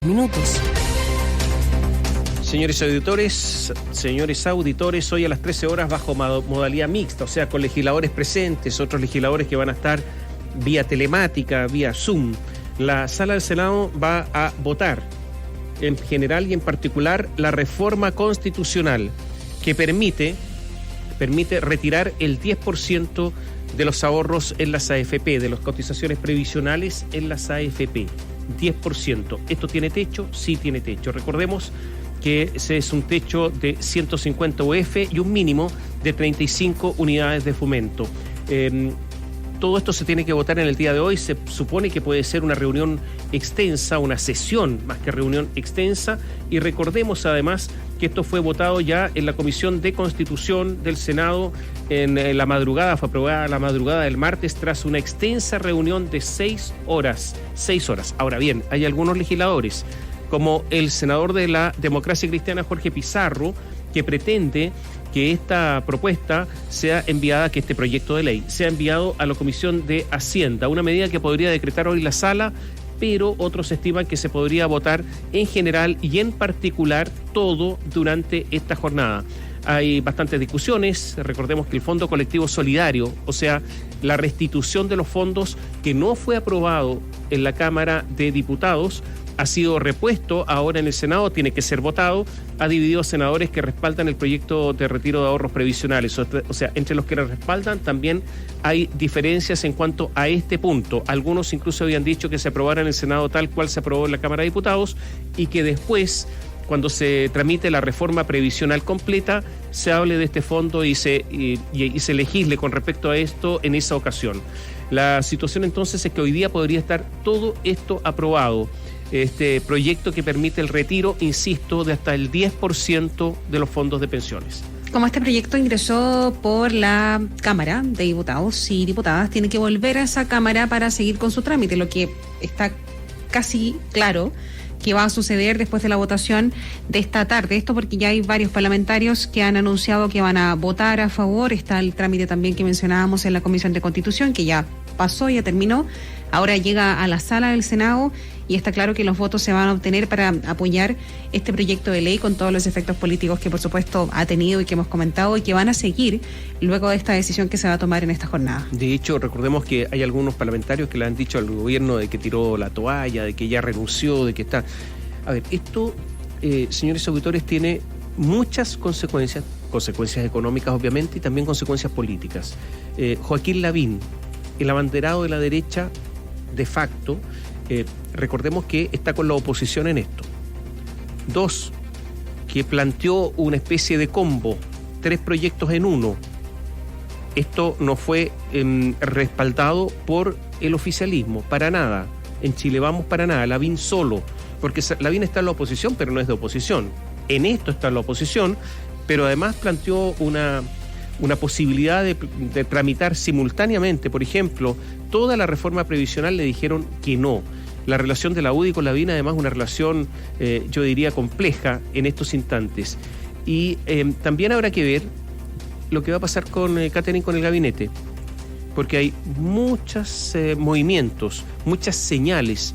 Minutos. Señores auditores, hoy a las 13 horas bajo modalidad mixta, o sea, con legisladores presentes, otros legisladores que van a estar vía telemática, vía Zoom. La Sala del Senado va a votar, en general y en particular, la reforma constitucional que permite retirar el 10% de los ahorros en las AFP, de las cotizaciones previsionales en las AFP. 10%. ¿Esto tiene techo? Sí tiene techo. Recordemos que ese es un techo de 150 UF y un mínimo de 35 unidades de fomento. Todo esto se tiene que votar en el día de hoy. Se supone que puede ser una reunión extensa, una sesión más que reunión extensa. Y recordemos además que esto fue votado ya en la Comisión de Constitución del Senado en la madrugada, fue aprobada la madrugada del martes tras una extensa reunión de 6 horas. 6 horas. Ahora bien, hay algunos legisladores, como el senador de la Democracia Cristiana, Jorge Pizarro, que pretende que esta propuesta sea enviada, que este proyecto de ley sea enviado a la Comisión de Hacienda, una medida que podría decretar hoy la sala, pero otros estiman que se podría votar en general y en particular todo durante esta jornada. Hay bastantes discusiones. Recordemos que el Fondo Colectivo Solidario, o sea, la restitución de los fondos que no fue aprobado en la Cámara de Diputados, ha sido repuesto ahora en el Senado, tiene que ser votado, ha dividido senadores que respaldan el proyecto de retiro de ahorros previsionales. O sea, entre los que lo respaldan también hay diferencias en cuanto a este punto. Algunos incluso habían dicho que se aprobara en el Senado tal cual se aprobó en la Cámara de Diputados y que después, cuando se tramite la reforma previsional completa, se hable de este fondo y se legisle con respecto a esto en esa ocasión. La situación entonces es que hoy día podría estar todo esto aprobado. Este proyecto que permite el retiro, insisto, de hasta el 10% de los fondos de pensiones. Como este proyecto ingresó por la Cámara de Diputados y Diputadas, tiene que volver a esa Cámara para seguir con su trámite, lo que está casi claro que va a suceder después de la votación de esta tarde. Esto porque ya hay varios parlamentarios que han anunciado que van a votar a favor. Está el trámite también que mencionábamos en la Comisión de Constitución, que ya pasó, ya terminó. Ahora llega a la sala del Senado y está claro que los votos se van a obtener para apoyar este proyecto de ley con todos los efectos políticos que por supuesto ha tenido y que hemos comentado y que van a seguir luego de esta decisión que se va a tomar en esta jornada. De hecho, recordemos que hay algunos parlamentarios que le han dicho al gobierno de que tiró la toalla, de que ya renunció, de que está... A ver, esto, señores auditores, tiene muchas consecuencias económicas obviamente y también consecuencias políticas. Joaquín Lavín, el abanderado de la derecha de facto, recordemos que está con la oposición en esto. 2, que planteó una especie de combo, 3 proyectos en uno. Esto no fue respaldado por el oficialismo, para nada. En Chile Vamos, para nada. Lavín solo, porque Lavín está en la oposición, pero no es de oposición. En esto está en la oposición, pero además planteó una posibilidad de tramitar simultáneamente, por ejemplo, toda la reforma previsional. Le dijeron que no. La relación de la UDI con Lavín, además, una relación, yo diría, compleja en estos instantes. Y también habrá que ver lo que va a pasar con Catherine, con el gabinete, porque hay muchos movimientos, muchas señales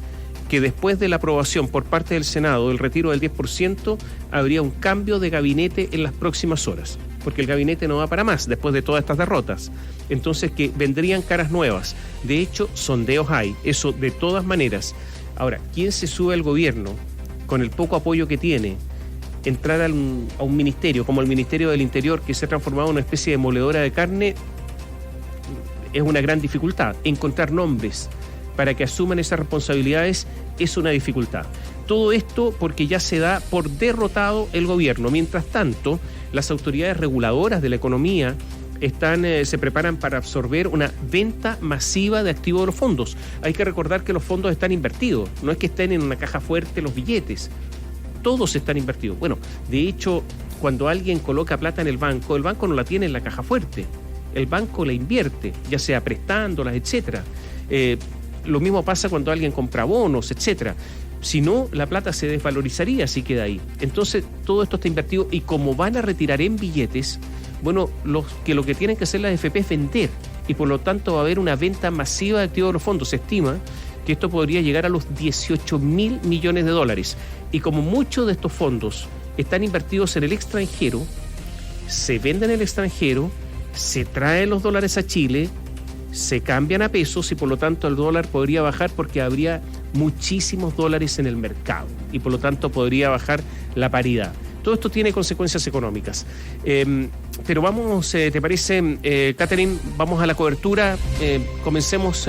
que después de la aprobación por parte del Senado del retiro del 10%, habría un cambio de gabinete en las próximas horas, porque el gabinete no va para más después de todas estas derrotas. Entonces, que vendrían caras nuevas. De hecho, sondeos hay, eso de todas maneras. Ahora, ¿quién se sube al gobierno con el poco apoyo que tiene? Entrar a un ministerio como el Ministerio del Interior, que se ha transformado en una especie de moledora de carne, es una gran dificultad. Encontrar nombres para que asuman esas responsabilidades es una dificultad. Todo esto porque ya se da por derrotado el gobierno. Mientras tanto, las autoridades reguladoras de la economía se preparan para absorber una venta masiva de activos de los fondos. Hay que recordar que los fondos están invertidos, no es que estén en una caja fuerte los billetes, todos están invertidos. Bueno, de hecho, cuando alguien coloca plata en el banco no la tiene en la caja fuerte, el banco la invierte, ya sea prestándolas, etcétera. Lo mismo pasa cuando alguien compra bonos, etcétera. Si no, la plata se desvalorizaría si queda ahí. Entonces, todo esto está invertido y como van a retirar en billetes, bueno, lo que tienen que hacer las AFP es vender y por lo tanto va a haber una venta masiva de activos de los fondos. Se estima que esto podría llegar a los 18.000 millones de dólares. Y como muchos de estos fondos están invertidos en el extranjero, se venden en el extranjero, se traen los dólares a Chile, se cambian a pesos y por lo tanto el dólar podría bajar porque habría muchísimos dólares en el mercado y por lo tanto podría bajar la paridad. Todo esto tiene consecuencias económicas. Pero vamos, ¿te parece, Catherine? Vamos a la cobertura. Comencemos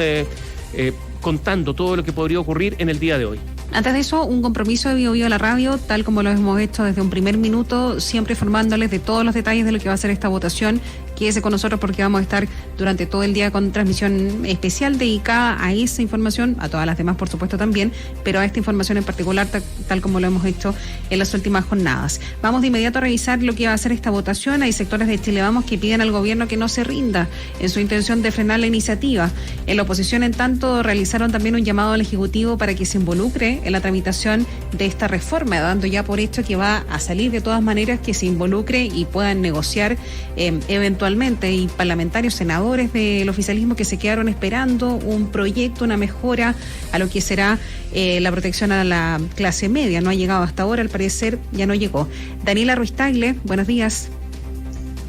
contando todo lo que podría ocurrir en el día de hoy. Antes de eso, un compromiso de Bio Bio a la radio, tal como lo hemos hecho desde un primer minuto, siempre informándoles de todos los detalles de lo que va a ser esta votación. Quédese con nosotros porque vamos a estar durante todo el día con transmisión especial dedicada a esa información, a todas las demás por supuesto también, pero a esta información en particular, tal como lo hemos hecho en las últimas jornadas. Vamos de inmediato a revisar lo que va a ser esta votación. Hay sectores de Chile Vamos que piden al gobierno que no se rinda en su intención de frenar la iniciativa. En la oposición, en tanto, realizaron también un llamado al Ejecutivo para que se involucre en la tramitación de esta reforma, dando ya por hecho que va a salir de todas maneras, que se involucre y puedan negociar eventualmente. Y parlamentarios, senadores del oficialismo que se quedaron esperando un proyecto, una mejora a lo que será la protección a la clase media. No ha llegado hasta ahora, al parecer ya no llegó. Daniela Ruiz Tagle, buenos días.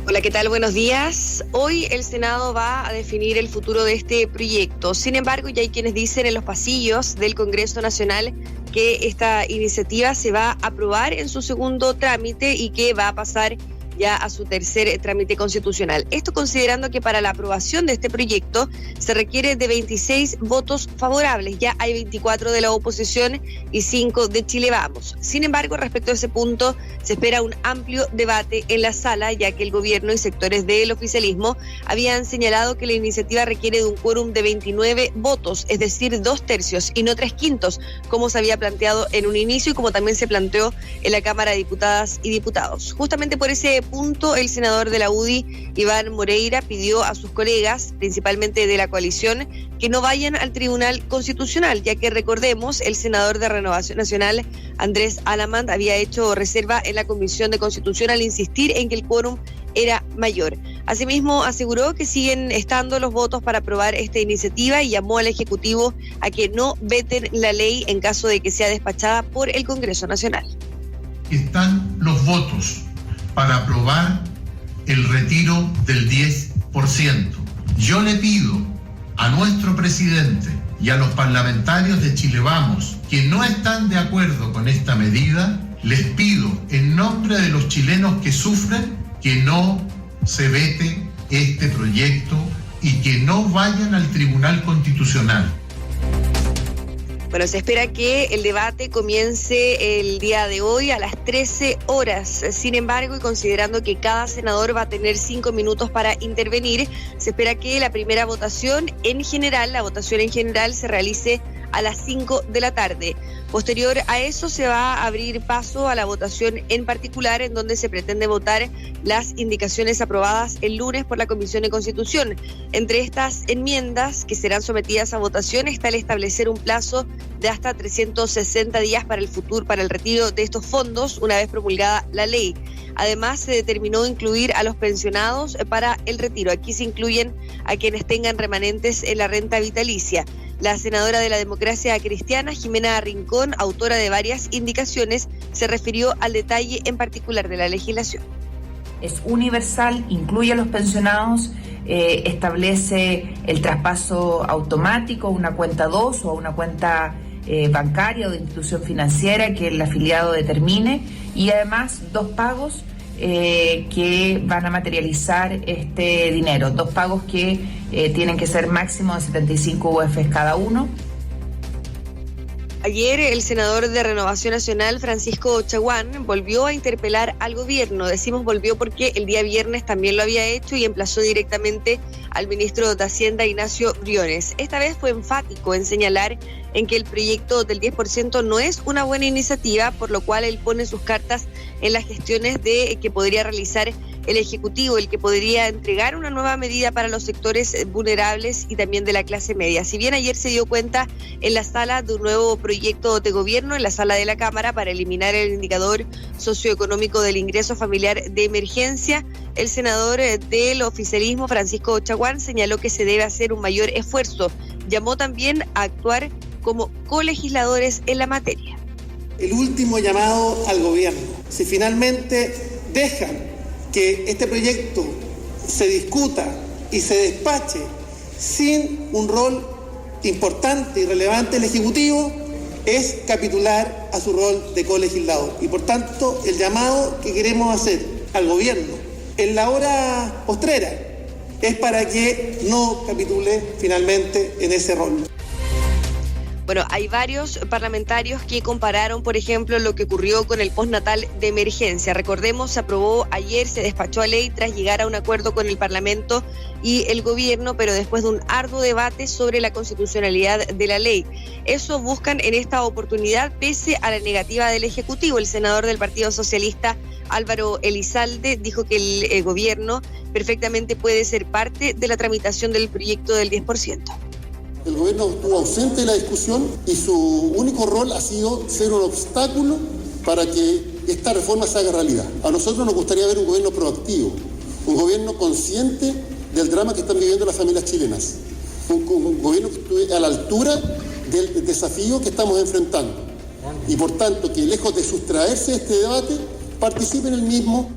Hola, ¿qué tal? Buenos días. Hoy el Senado va a definir el futuro de este proyecto. Sin embargo, ya hay quienes dicen en los pasillos del Congreso Nacional que esta iniciativa se va a aprobar en su segundo trámite y que va a pasar ya a su tercer trámite constitucional. Esto considerando que para la aprobación de este proyecto se requiere de 26 votos favorables. Ya hay 24 de la oposición y 5 de Chile Vamos. Sin embargo, respecto a ese punto, se espera un amplio debate en la sala, ya que el gobierno y sectores del oficialismo habían señalado que la iniciativa requiere de un quórum de 29 votos, es decir, 2/3 y no 3/5, como se había planteado en un inicio y como también se planteó en la Cámara de Diputadas y Diputados. Justamente por ese punto, el senador de la UDI, Iván Moreira, pidió a sus colegas, principalmente de la coalición, que no vayan al Tribunal Constitucional, ya que recordemos, el senador de Renovación Nacional, Andrés Alamand, había hecho reserva en la Comisión de Constitución al insistir en que el quórum era mayor. Asimismo, aseguró que siguen estando los votos para aprobar esta iniciativa y llamó al Ejecutivo a que no veten la ley en caso de que sea despachada por el Congreso Nacional. Están los votos para aprobar el retiro del 10%. Yo le pido a nuestro presidente y a los parlamentarios de Chile Vamos que no están de acuerdo con esta medida, les pido en nombre de los chilenos que sufren que no se vete este proyecto y que no vayan al Tribunal Constitucional. Bueno, se espera que el debate comience el día de hoy a las 13 horas. Sin embargo, y considerando que cada senador va a tener 5 minutos para intervenir, se espera que la primera votación en general, se realice a las 5 de la tarde. Posterior a eso se va a abrir paso a la votación en particular, en donde se pretende votar las indicaciones aprobadas el lunes por la Comisión de Constitución. Entre estas enmiendas que serán sometidas a votación está el establecer un plazo de hasta 360 días para el retiro de estos fondos una vez promulgada la ley. Además, se determinó incluir a los pensionados para el retiro. Aquí se incluyen a quienes tengan remanentes en la renta vitalicia. La senadora de la Democracia Cristiana, Jimena Rincón, autora de varias indicaciones, se refirió al detalle en particular de la legislación. Es universal, incluye a los pensionados, establece el traspaso automático a una cuenta 2 o a una cuenta bancaria o de institución financiera que el afiliado determine, y además 2 pagos que van a materializar este dinero, 2 pagos que tienen que ser máximo de 75 UFs cada uno. Ayer el senador de Renovación Nacional, Francisco Chaguán, volvió a interpelar al gobierno. Decimos volvió porque el día viernes también lo había hecho y emplazó directamente al ministro de Hacienda, Ignacio Briones. Esta vez fue enfático en señalar en que el proyecto del 10% no es una buena iniciativa, por lo cual él pone sus cartas en las gestiones que podría realizar el Ejecutivo, el que podría entregar una nueva medida para los sectores vulnerables y también de la clase media. Si bien ayer se dio cuenta en la sala de un nuevo proyecto de gobierno, en la sala de la Cámara, para eliminar el indicador socioeconómico del ingreso familiar de emergencia, el senador del oficialismo, Francisco Chaguán, señaló que se debe hacer un mayor esfuerzo. Llamó también a actuar como colegisladores en la materia. El último llamado al gobierno: si finalmente dejan que este proyecto se discuta y se despache sin un rol importante y relevante del Ejecutivo, es capitular a su rol de colegislador. Y por tanto, el llamado que queremos hacer al gobierno en la hora postrera es para que no capitule finalmente en ese rol. Bueno, hay varios parlamentarios que compararon, por ejemplo, lo que ocurrió con el postnatal de emergencia. Recordemos, se aprobó ayer, se despachó a ley tras llegar a un acuerdo con el Parlamento y el gobierno, pero después de un arduo debate sobre la constitucionalidad de la ley. Eso buscan en esta oportunidad, pese a la negativa del Ejecutivo. El senador del Partido Socialista, Álvaro Elizalde, dijo que el gobierno perfectamente puede ser parte de la tramitación del proyecto del 10%. El gobierno estuvo ausente de la discusión y su único rol ha sido ser un obstáculo para que esta reforma se haga realidad. A nosotros nos gustaría ver un gobierno proactivo, un gobierno consciente del drama que están viviendo las familias chilenas, un gobierno que esté a la altura del desafío que estamos enfrentando y por tanto que lejos de sustraerse de este debate, participe en el mismo.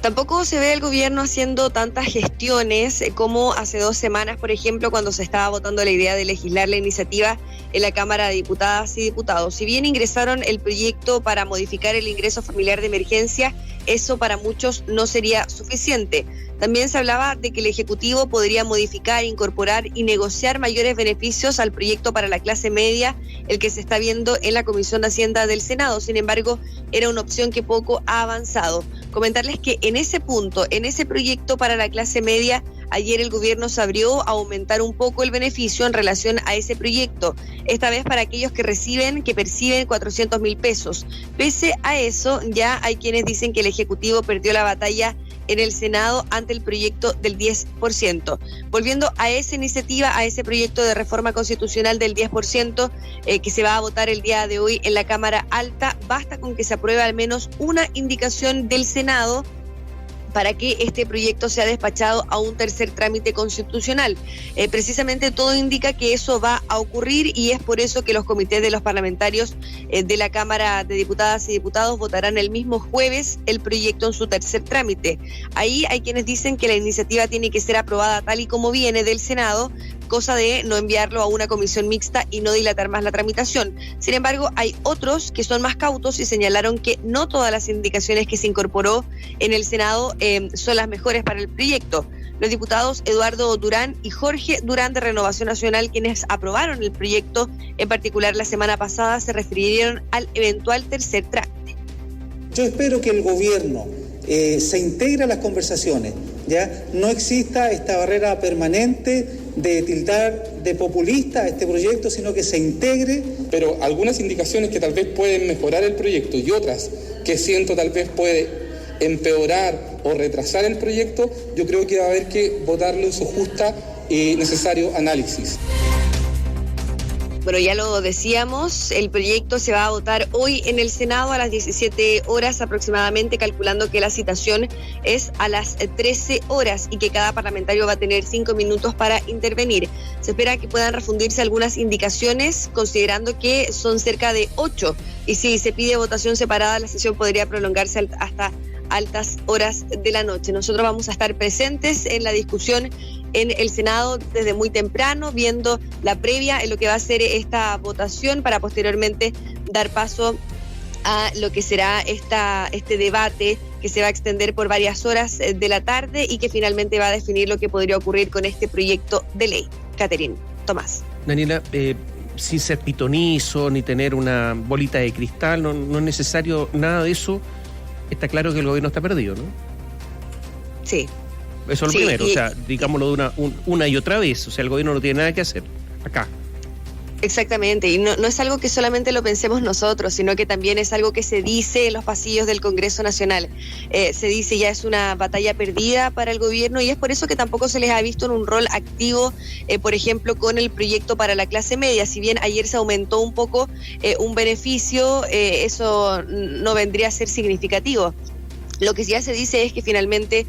Tampoco se ve el gobierno haciendo tantas gestiones como hace 2 semanas, por ejemplo, cuando se estaba votando la idea de legislar la iniciativa en la Cámara de Diputadas y Diputados. Si bien ingresaron el proyecto para modificar el ingreso familiar de emergencia, eso para muchos no sería suficiente. También se hablaba de que el Ejecutivo podría modificar, incorporar y negociar mayores beneficios al proyecto para la clase media, el que se está viendo en la Comisión de Hacienda del Senado. Sin embargo, era una opción que poco ha avanzado. Comentarles que en ese punto, en ese proyecto para la clase media, ayer el gobierno se abrió a aumentar un poco el beneficio en relación a ese proyecto, esta vez para aquellos que perciben 400.000 pesos. Pese a eso, ya hay quienes dicen que el Ejecutivo perdió la batalla en el Senado ante el proyecto del 10%. Volviendo a esa iniciativa, a ese proyecto de reforma constitucional del 10%, que se va a votar el día de hoy en la Cámara Alta, basta con que se apruebe al menos una indicación del Senado para que este proyecto sea despachado a un tercer trámite constitucional. Precisamente todo indica que eso va a ocurrir y es por eso que los comités de los parlamentarios de la Cámara de Diputadas y Diputados votarán el mismo jueves el proyecto en su tercer trámite. Ahí hay quienes dicen que la iniciativa tiene que ser aprobada tal y como viene del Senado, cosa de no enviarlo a una comisión mixta y no dilatar más la tramitación. Sin embargo, hay otros que son más cautos y señalaron que no todas las indicaciones que se incorporó en el Senado son las mejores para el proyecto. Los diputados Eduardo Durán y Jorge Durán de Renovación Nacional, quienes aprobaron el proyecto, en particular la semana pasada, se refirieron al eventual tercer trámite. Yo espero que el gobierno se integre a las conversaciones, ¿ya? No exista esta barrera permanente de tildar de populista este proyecto, sino que se integre. Pero algunas indicaciones que tal vez pueden mejorar el proyecto y otras que siento tal vez puede empeorar o retrasar el proyecto, yo creo que va a haber que votarlo en su justa y necesario análisis. Bueno, ya lo decíamos, el proyecto se va a votar hoy en el Senado a las 17 horas aproximadamente, calculando que la citación es a las 13 horas y que cada parlamentario va a tener 5 minutos para intervenir. Se espera que puedan refundirse algunas indicaciones, considerando que son cerca de 8, y si se pide votación separada, la sesión podría prolongarse hasta altas horas de la noche. Nosotros vamos a estar presentes en la discusión en el Senado desde muy temprano, viendo la previa en lo que va a ser esta votación para posteriormente dar paso a lo que será este debate que se va a extender por varias horas de la tarde y que finalmente va a definir lo que podría ocurrir con este proyecto de ley. Catherine, Tomás. Daniela, sin ser pitonizo ni tener una bolita de cristal, no es necesario nada de eso. Está claro que el gobierno está perdido, ¿no? Sí. Eso es lo primero, o sea, digámoslo de una y otra vez, o sea, el gobierno no tiene nada que hacer acá. Exactamente, y no es algo que solamente lo pensemos nosotros, sino que también es algo que se dice en los pasillos del Congreso Nacional. Se dice ya es una batalla perdida para el gobierno y es por eso que tampoco se les ha visto en un rol activo, por ejemplo, con el proyecto para la clase media. Si bien ayer se aumentó un poco un beneficio, eso no vendría a ser significativo. Lo que ya se dice es que finalmente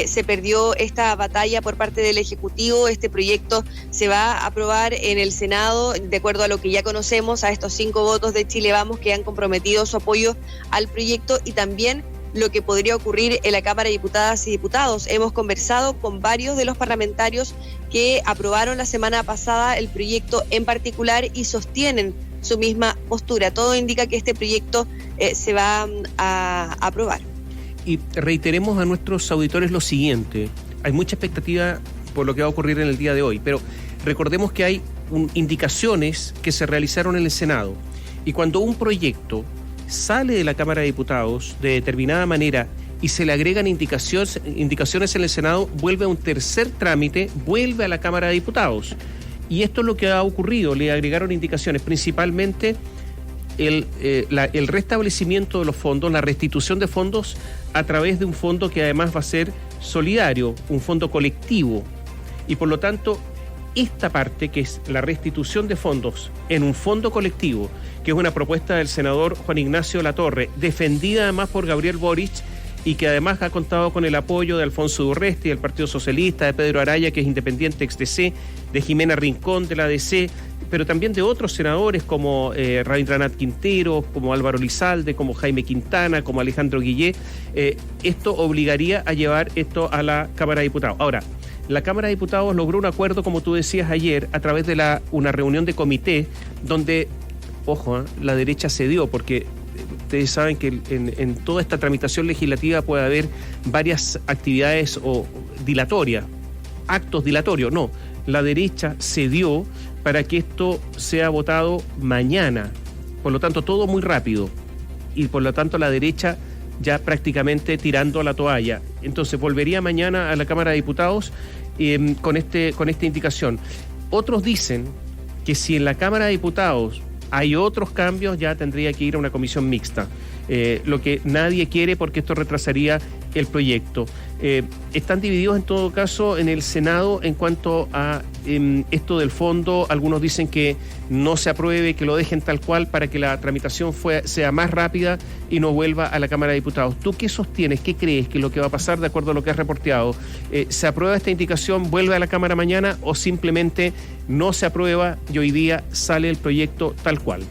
se perdió esta batalla por parte del Ejecutivo. Este proyecto se va a aprobar en el Senado, de acuerdo a lo que ya conocemos, a estos 5 votos de Chile Vamos que han comprometido su apoyo al proyecto, y también lo que podría ocurrir en la Cámara de Diputadas y Diputados. Hemos conversado con varios de los parlamentarios que aprobaron la semana pasada el proyecto en particular y sostienen su misma postura. Todo indica que este proyecto se va a aprobar. Y reiteremos a nuestros auditores lo siguiente: hay mucha expectativa por lo que va a ocurrir en el día de hoy, pero recordemos que hay indicaciones que se realizaron en el Senado, y cuando un proyecto sale de la Cámara de Diputados de determinada manera y se le agregan indicaciones en el Senado, vuelve a un tercer trámite, vuelve a la Cámara de Diputados. Y esto es lo que ha ocurrido: le agregaron indicaciones, principalmente el restablecimiento de los fondos, la restitución de fondos a través de un fondo que además va a ser solidario, un fondo colectivo. Y por lo tanto, esta parte, que es la restitución de fondos en un fondo colectivo, que es una propuesta del senador Juan Ignacio Latorre, defendida además por Gabriel Boric, y que además ha contado con el apoyo de Alfonso Urresti, del Partido Socialista, de Pedro Araya, que es independiente ex-DC, de Jimena Rincón, de la DC, pero también de otros senadores como Rabindranath Quintero, como Álvaro Lizalde, como Jaime Quintana, como Alejandro Guillé. Esto obligaría a llevar esto a la Cámara de Diputados. Ahora, la Cámara de Diputados logró un acuerdo, como tú decías ayer, a través de una reunión de comité, donde, ojo, la derecha cedió, porque ustedes saben que en toda esta tramitación legislativa puede haber varias actividades dilatorias, actos dilatorios. No, la derecha cedió para que esto sea votado mañana. Por lo tanto, todo muy rápido. Y por lo tanto, la derecha ya prácticamente tirando la toalla. Entonces, volvería mañana a la Cámara de Diputados con esta indicación. Otros dicen que si en la Cámara de Diputados hay otros cambios, ya tendría que ir a una comisión mixta, lo que nadie quiere, porque esto retrasaría el proyecto. Están divididos en todo caso en el Senado en cuanto a esto del fondo. Algunos dicen que no se apruebe, que lo dejen tal cual para que la tramitación sea más rápida y no vuelva a la Cámara de Diputados. ¿Tú qué sostienes? ¿Qué crees que es lo que va a pasar de acuerdo a lo que has reporteado? ¿Se aprueba esta indicación, vuelve a la Cámara mañana, o simplemente no se aprueba y hoy día sale el proyecto tal cual?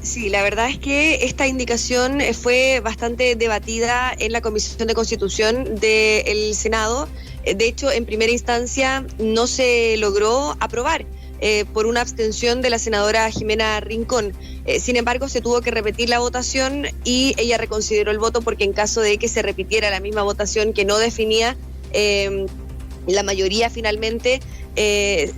Sí, la verdad es que esta indicación fue bastante debatida en la Comisión de Constitución del Senado. De hecho, en primera instancia no se logró aprobar por una abstención de la senadora Jimena Rincón. Sin embargo, se tuvo que repetir la votación y ella reconsideró el voto, porque en caso de que se repitiera la misma votación que no definía la mayoría, finalmente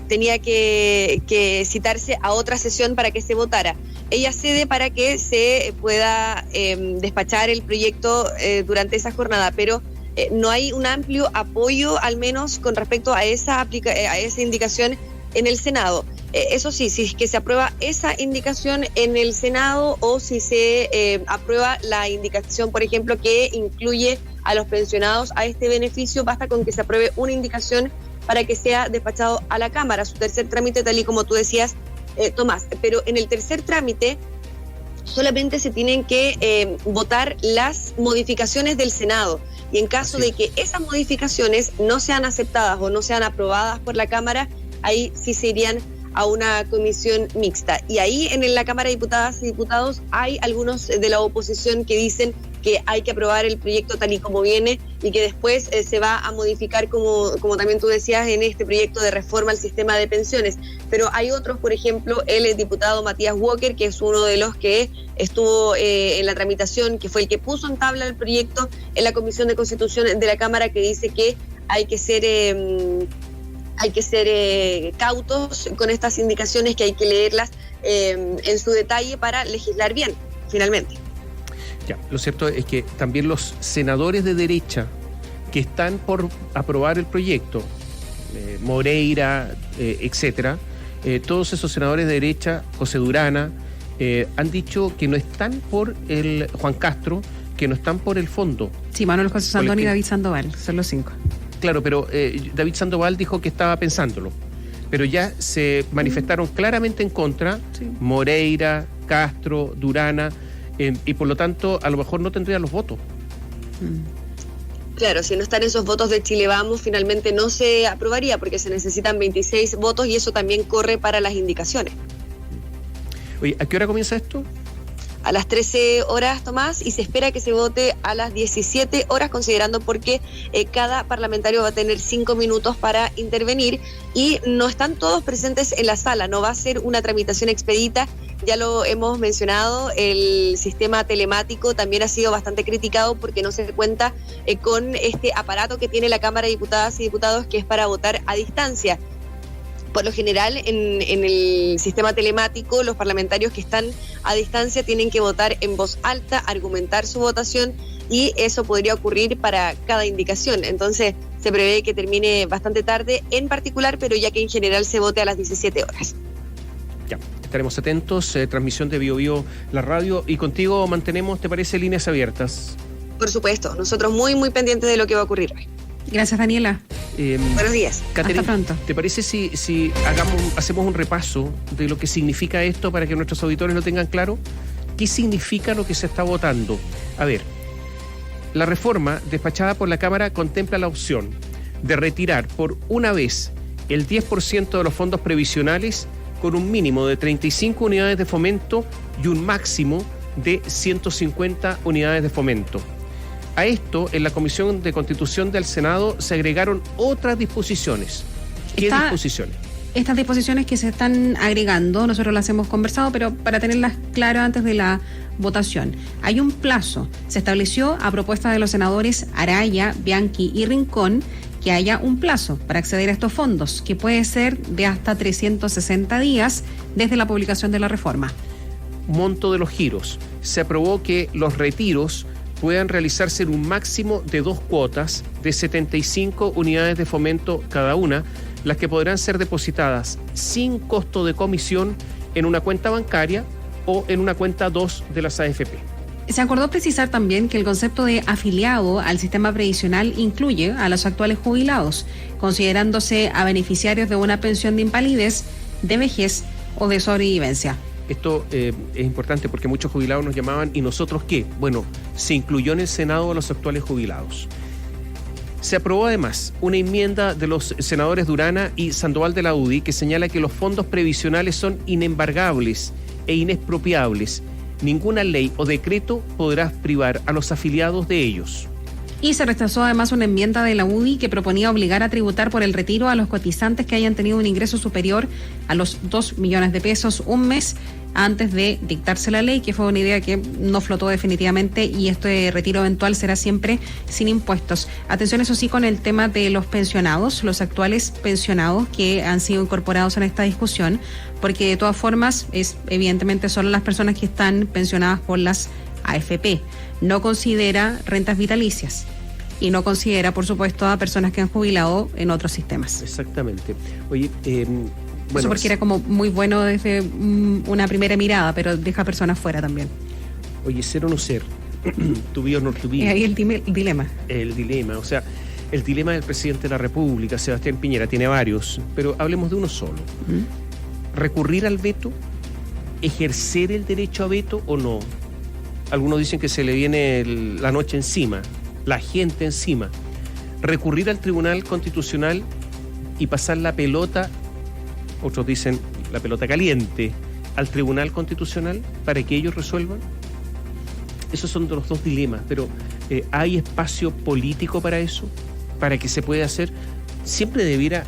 tenía que citarse a otra sesión para que se votara. Ella cede para que se pueda despachar el proyecto durante esa jornada, pero no hay un amplio apoyo, al menos con respecto a esa indicación en el Senado. Eso sí, si es que se aprueba esa indicación en el Senado, o si se aprueba la indicación, por ejemplo, que incluye a los pensionados a este beneficio, basta con que se apruebe una indicación para que sea despachado a la Cámara, su tercer trámite, tal y como tú decías, Tomás. Pero en el tercer trámite solamente se tienen que votar las modificaciones del Senado, y en caso de que esas modificaciones no sean aceptadas o no sean aprobadas por la Cámara, ahí sí se irían a una comisión mixta. Y ahí en la Cámara de Diputadas y Diputados hay algunos de la oposición que dicen que hay que aprobar el proyecto tal y como viene, y que después se va a modificar, como también tú decías, en este proyecto de reforma al sistema de pensiones. Pero hay otros, por ejemplo, el diputado Matías Walker, que es uno de los que estuvo en la tramitación, que fue el que puso en tabla el proyecto en la Comisión de Constitución de la Cámara, que dice que hay que ser cautos con estas indicaciones, que hay que leerlas en su detalle para legislar bien, finalmente. Ya, lo cierto es que también los senadores de derecha que están por aprobar el proyecto, Moreira, etcétera, todos esos senadores de derecha, José Durana, han dicho que no están por el Juan Castro, que no están por el fondo. Sí, Manuel José Sandón y David Sandoval, son los 5. Claro, pero David Sandoval dijo que estaba pensándolo, pero ya se manifestaron claramente en contra, sí. Moreira, Castro, Durana, y por lo tanto a lo mejor no tendrían los votos. Claro, si no están esos votos de Chile Vamos, finalmente no se aprobaría porque se necesitan 26 votos y eso también corre para las indicaciones. Oye, ¿a qué hora comienza esto? A las 13 horas, Tomás, y se espera que se vote a las 17 horas, considerando porque cada parlamentario va a tener 5 minutos para intervenir y no están todos presentes en la sala, no va a ser una tramitación expedita, ya lo hemos mencionado, el sistema telemático también ha sido bastante criticado porque no se cuenta con este aparato que tiene la Cámara de Diputadas y Diputados que es para votar a distancia. Por lo general, en el sistema telemático, los parlamentarios que están a distancia tienen que votar en voz alta, argumentar su votación y eso podría ocurrir para cada indicación. Entonces, se prevé que termine bastante tarde en particular, pero ya que en general se vote a las 17 horas. Ya, estaremos atentos. Transmisión de Bio Bio, la radio. Y contigo mantenemos, ¿te parece, líneas abiertas? Por supuesto, nosotros muy, muy pendientes de lo que va a ocurrir hoy. Gracias, Daniela. Buenos días. Catherine, hasta pronto. ¿Te parece si hacemos un repaso de lo que significa esto para que nuestros auditores lo tengan claro? ¿Qué significa lo que se está votando? A ver, la reforma despachada por la Cámara contempla la opción de retirar por una vez el 10% de los fondos previsionales con un mínimo de 35 unidades de fomento y un máximo de 150 unidades de fomento. A esto, en la Comisión de Constitución del Senado se agregaron otras disposiciones. ¿Qué disposiciones? Estas disposiciones que se están agregando, nosotros las hemos conversado, pero para tenerlas claras antes de la votación. Hay un plazo. Se estableció a propuesta de los senadores Araya, Bianchi y Rincón que haya un plazo para acceder a estos fondos, que puede ser de hasta 360 días desde la publicación de la reforma. Monto de los giros. Se aprobó que los retiros puedan realizarse en un máximo de 2 cuotas de 75 unidades de fomento cada una, las que podrán ser depositadas sin costo de comisión en una cuenta bancaria o en una cuenta 2 de las AFP. Se acordó precisar también que el concepto de afiliado al sistema previsional incluye a los actuales jubilados, considerándose a beneficiarios de una pensión de invalidez, de vejez o de sobrevivencia. Esto es importante porque muchos jubilados nos llamaban, ¿y nosotros qué? Bueno, se incluyó en el Senado a los actuales jubilados. Se aprobó además una enmienda de los senadores Durana y Sandoval de la UDI que señala que los fondos previsionales son inembargables e inexpropiables. Ninguna ley o decreto podrá privar a los afiliados de ellos. Y se rechazó además una enmienda de la UDI que proponía obligar a tributar por el retiro a los cotizantes que hayan tenido un ingreso superior a los 2 millones de pesos un mes antes de dictarse la ley, que fue una idea que no flotó definitivamente y este retiro eventual será siempre sin impuestos. Atención, eso sí, con el tema de los pensionados, los actuales pensionados que han sido incorporados en esta discusión, porque de todas formas es evidentemente solo las personas que están pensionadas por las AFP. No considera rentas vitalicias y no considera, por supuesto, a personas que han jubilado en otros sistemas. Exactamente. Oye, bueno, eso porque era como muy bueno desde una primera mirada, pero deja personas fuera también. Oye, ser o no ser, tu vida o no tu vida. Ahí el dilema. El dilema, o sea, el dilema del presidente de la República, Sebastián Piñera, tiene varios, pero hablemos de uno solo. ¿Recurrir al veto? ¿Ejercer el derecho a veto o no? Algunos dicen que se le viene la noche encima, la gente encima. ¿Recurrir al Tribunal Constitucional y pasar la pelota, otros dicen la pelota caliente, al Tribunal Constitucional para que ellos resuelvan? Esos son los dos dilemas, pero ¿hay espacio político para eso? ¿Para que se pueda hacer? Siempre debiera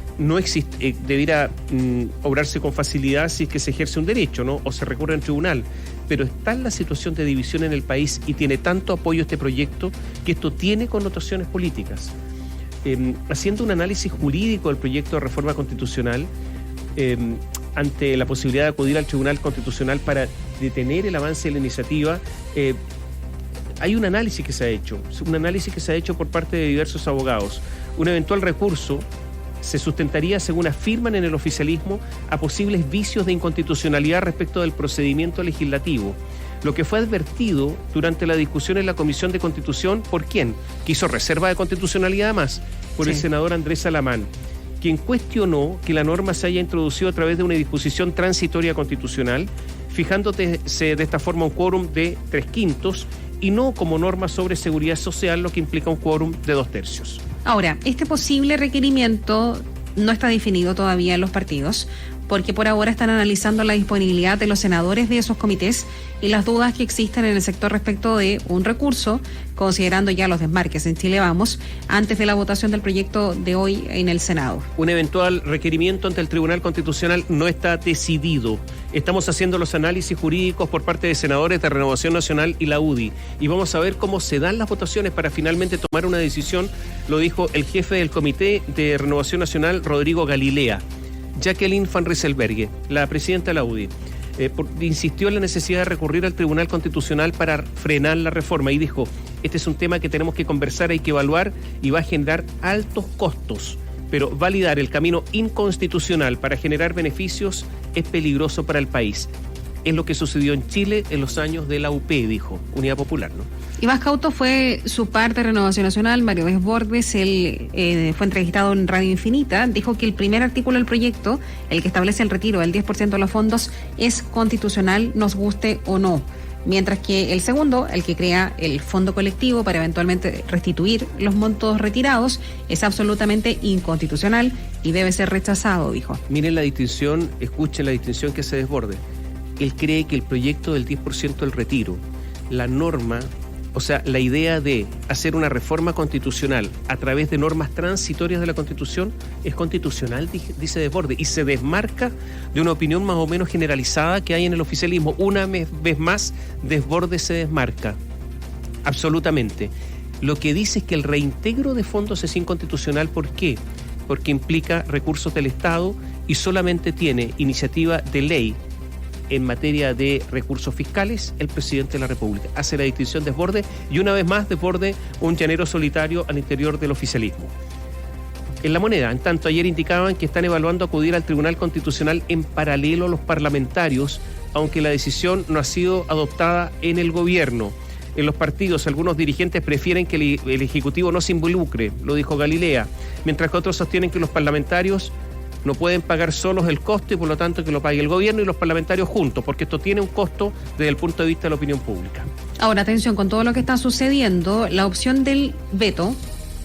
obrarse con facilidad si es que se ejerce un derecho, ¿no? O se recurre al tribunal. Pero está en la situación de división en el país y tiene tanto apoyo este proyecto que esto tiene connotaciones políticas. Haciendo un análisis jurídico del proyecto de reforma constitucional, ante la posibilidad de acudir al Tribunal Constitucional para detener el avance de la iniciativa, hay un análisis que se ha hecho por parte de diversos abogados. Un eventual recurso se sustentaría, según afirman en el oficialismo, a posibles vicios de inconstitucionalidad respecto del procedimiento legislativo, lo que fue advertido durante la discusión en la Comisión de Constitución. ¿Por quién? Que hizo reserva de constitucionalidad además, por el senador Andrés Salamán, quien cuestionó que la norma se haya introducido a través de una disposición transitoria constitucional, fijándose de esta forma un quórum de 3/5 y no como norma sobre seguridad social, lo que implica un quórum de 2/3. Ahora, este posible requerimiento no está definido todavía en los partidos, porque por ahora están analizando la disponibilidad de los senadores de esos comités y las dudas que existen en el sector respecto de un recurso, considerando ya los desmarques en Chile Vamos, antes de la votación del proyecto de hoy en el Senado. Un eventual requerimiento ante el Tribunal Constitucional no está decidido. Estamos haciendo los análisis jurídicos por parte de senadores de Renovación Nacional y la UDI y vamos a ver cómo se dan las votaciones para finalmente tomar una decisión, lo dijo el jefe del Comité de Renovación Nacional, Rodrigo Galilea. Jacqueline Van Rieselberghe, la presidenta de la UDI, insistió en la necesidad de recurrir al Tribunal Constitucional para frenar la reforma y dijo, este es un tema que tenemos que conversar, hay que evaluar y va a generar altos costos, pero validar el camino inconstitucional para generar beneficios es peligroso para el país. Es lo que sucedió en Chile en los años de la UP, dijo, Unidad Popular, ¿no? Iván Cauto fue su parte de Renovación Nacional, Mario Desbordes, él fue entrevistado en Radio Infinita, dijo que el primer artículo del proyecto, el que establece el retiro del 10% de los fondos, es constitucional, nos guste o no. Mientras que el segundo, el que crea el fondo colectivo para eventualmente restituir los montos retirados, es absolutamente inconstitucional y debe ser rechazado, dijo. Miren la distinción, escuchen la distinción que se Desbordes. Él cree que el proyecto del 10% del retiro, la norma, o sea, la idea de hacer una reforma constitucional a través de normas transitorias de la Constitución es constitucional, dice Desbordes, y se desmarca de una opinión más o menos generalizada que hay en el oficialismo. Una vez más, Desbordes se desmarca, absolutamente. Lo que dice es que el reintegro de fondos es inconstitucional. ¿Por qué? Porque implica recursos del Estado y solamente tiene iniciativa de ley en materia de recursos fiscales el presidente de la República. Hace la distinción Desbordes y una vez más Desbordes un llanero solitario al interior del oficialismo. En La Moneda, en tanto, ayer indicaban que están evaluando acudir al Tribunal Constitucional en paralelo a los parlamentarios, aunque la decisión no ha sido adoptada en el gobierno. En los partidos, algunos dirigentes prefieren que el Ejecutivo no se involucre, lo dijo Galilea, mientras que otros sostienen que los parlamentarios no pueden pagar solos el costo y por lo tanto que lo pague el gobierno y los parlamentarios juntos, porque esto tiene un costo desde el punto de vista de la opinión pública. Ahora, atención, con todo lo que está sucediendo, la opción del veto,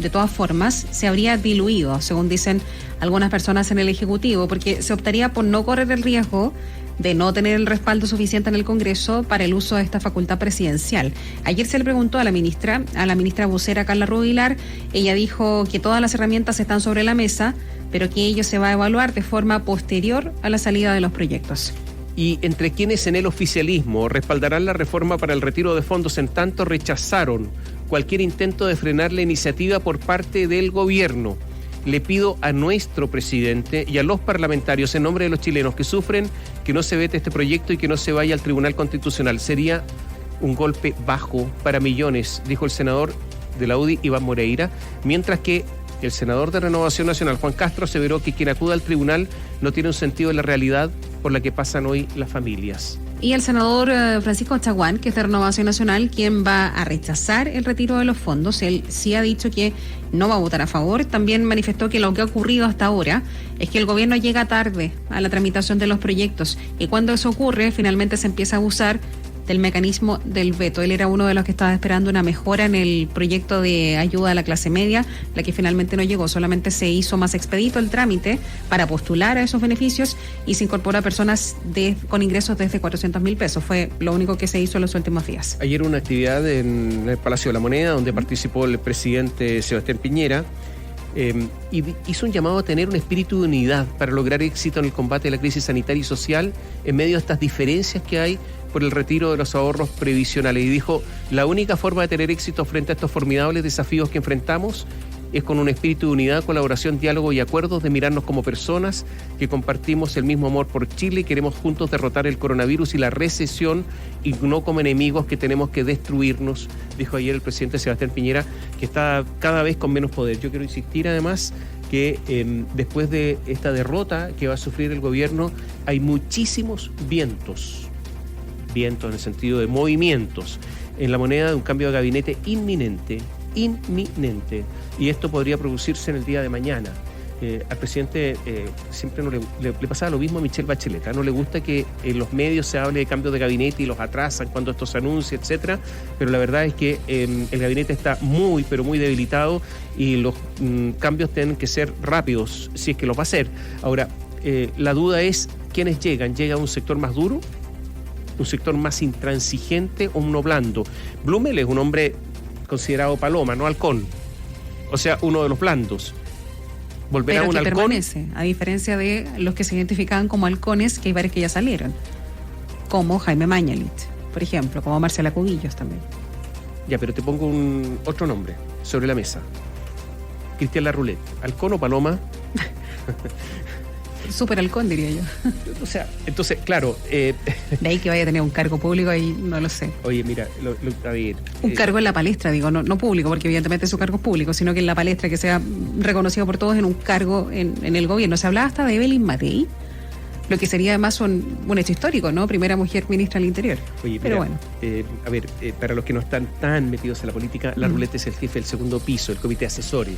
de todas formas, se habría diluido, según dicen algunas personas en el Ejecutivo, porque se optaría por no correr el riesgo de no tener el respaldo suficiente en el Congreso para el uso de esta facultad presidencial. Ayer se le preguntó a la ministra vocera Carla Rubilar, ella dijo que todas las herramientas están sobre la mesa, pero que ello se va a evaluar de forma posterior a la salida de los proyectos. Y entre quienes en el oficialismo respaldarán la reforma para el retiro de fondos, en tanto rechazaron cualquier intento de frenar la iniciativa por parte del gobierno. Le pido a nuestro presidente y a los parlamentarios, en nombre de los chilenos que sufren, que no se vete este proyecto y que no se vaya al Tribunal Constitucional. Sería un golpe bajo para millones, dijo el senador de la UDI, Iván Moreira, mientras que el senador de Renovación Nacional, Juan Castro, aseveró que quien acuda al tribunal no tiene un sentido de la realidad por la que pasan hoy las familias. Y el senador Francisco Chaguán, que es de Renovación Nacional, quien va a rechazar el retiro de los fondos, él sí ha dicho que no va a votar a favor. También manifestó que lo que ha ocurrido hasta ahora es que el gobierno llega tarde a la tramitación de los proyectos y cuando eso ocurre, finalmente se empieza a abusar del mecanismo del veto. Él era uno de los que estaba esperando una mejora en el proyecto de ayuda a la clase media, la que finalmente no llegó, solamente se hizo más expedito el trámite para postular a esos beneficios y se incorporó a personas con ingresos desde 400.000 pesos. Fue lo único que se hizo en los últimos días. Ayer una actividad en el Palacio de la Moneda, donde participó el presidente Sebastián Piñera, y hizo un llamado a tener un espíritu de unidad para lograr éxito en el combate a la crisis sanitaria y social en medio de estas diferencias que hay por el retiro de los ahorros previsionales. Y dijo, la única forma de tener éxito frente a estos formidables desafíos que enfrentamos es con un espíritu de unidad, colaboración, diálogo y acuerdos, de mirarnos como personas que compartimos el mismo amor por Chile y queremos juntos derrotar el coronavirus y la recesión y no como enemigos que tenemos que destruirnos, dijo ayer el presidente Sebastián Piñera, que está cada vez con menos poder. Yo quiero insistir además que después de esta derrota que va a sufrir el gobierno hay muchísimos vientos en el sentido de movimientos en La Moneda, de un cambio de gabinete inminente, y esto podría producirse en el día de mañana. al presidente siempre no le pasaba lo mismo a Michelle Bachelet. No le gusta que en los medios se hable de cambios de gabinete y los atrasan cuando esto se anuncia, etcétera, pero la verdad es que el gabinete está muy, pero muy debilitado y los cambios tienen que ser rápidos, si es que los va a hacer. Ahora, la duda es quiénes llegan. ¿Llega un sector más duro? ¿Un sector más intransigente o uno blando? Blumel es un hombre considerado paloma, no halcón. O sea, uno de los blandos. ¿Volverá pero un que halcón? Permanece, a diferencia de los que se identificaban como halcones, que hay varios que ya salieron, como Jaime Mañalich, por ejemplo, como Marcela Cubillos también. Ya, pero te pongo otro nombre sobre la mesa. Cristian Larroulet, ¿halcón o paloma? Super halcón, diría yo. O sea, entonces, claro... De ahí que vaya a tener un cargo público, ahí no lo sé. Oye, mira, a ver... Un cargo en la palestra, digo, no público, porque evidentemente su cargo es público, sino que en la palestra, que sea reconocido por todos en un cargo en el gobierno. Se hablaba hasta de Evelyn Matei, lo que sería además un hecho histórico, ¿no? Primera mujer ministra del Interior. Oye, pero mira, bueno. A ver, para los que no están tan metidos en la política, Larroulet es el jefe del segundo piso, el comité asesorio.